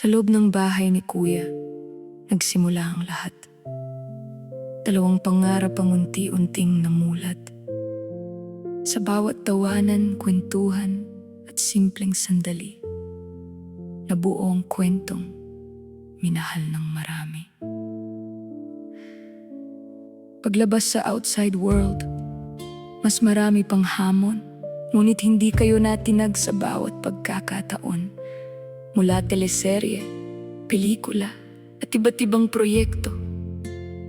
Sa loob ng bahay ni Kuya, nagsimula ang lahat. Dalawang pangarap ang unti-unting namulat. Sa bawat tawanan, kwentuhan at simpleng sandali, nabuo ang kwentong minahal ng marami. Paglabas sa outside world, mas marami pang hamon, ngunit hindi kayo natinag sa bawat pagkakataon. Mula teleserye, pelikula at iba't ibang proyekto,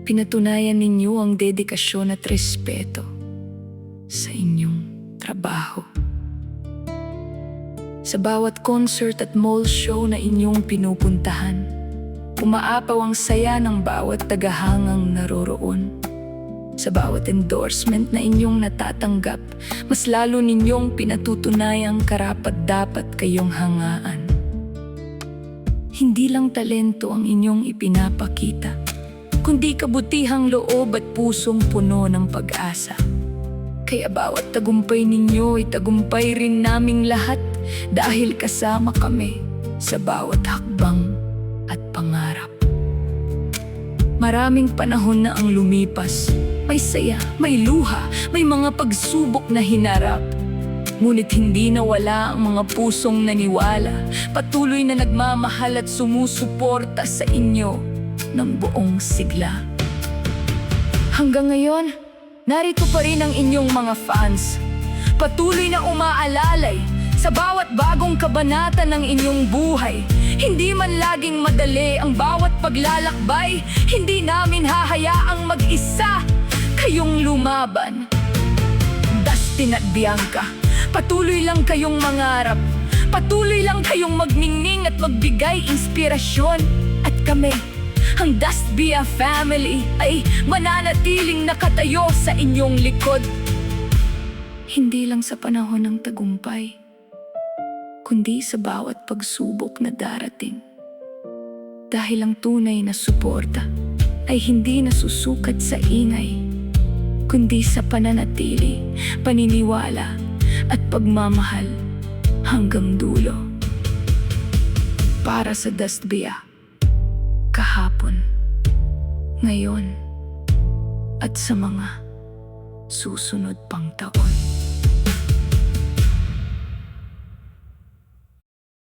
pinatunayan ninyo ang dedikasyon at respeto sa inyong trabaho. Sa bawat concert at mall show na inyong pinupuntahan, umaapaw ang saya ng bawat tagahangang naroroon. Sa bawat endorsement na inyong natatanggap, mas lalo ninyong pinatutunayang karapat-dapat kayong hangaan. Hindi lang talento ang inyong ipinapakita, kundi kabutihang loob at pusong puno ng pag-asa. Kaya bawat tagumpay ninyo ay tagumpay rin naming lahat dahil kasama kami sa bawat hakbang at pangarap. Maraming panahon na ang lumipas, may saya, may luha, may mga pagsubok na hinarap. Ngunit hindi nawala ang mga pusong naniwala, patuloy na nagmamahal at sumusuporta sa inyo ng buong sigla. Hanggang ngayon, narito pa rin ang inyong mga fans, patuloy na umaalalay sa bawat bagong kabanata ng inyong buhay. Hindi man laging madali ang bawat paglalakbay, hindi namin hahayaang mag-isa kayong lumaban. Dustin at Bianca, patuloy lang kayong mangarap, patuloy lang kayong magningning at magbigay inspirasyon. At kami, ang Dust Bia family, ay mananatiling nakatayo sa inyong likod. Hindi lang sa panahon ng tagumpay, kundi sa bawat pagsubok na darating. Dahil ang tunay na suporta ay hindi nasusukat sa ingay, kundi sa pananatili, paniniwala at pagmamahal hanggang dulo. Para sa Dust Bia, kahapon, ngayon, at sa mga susunod pang taon.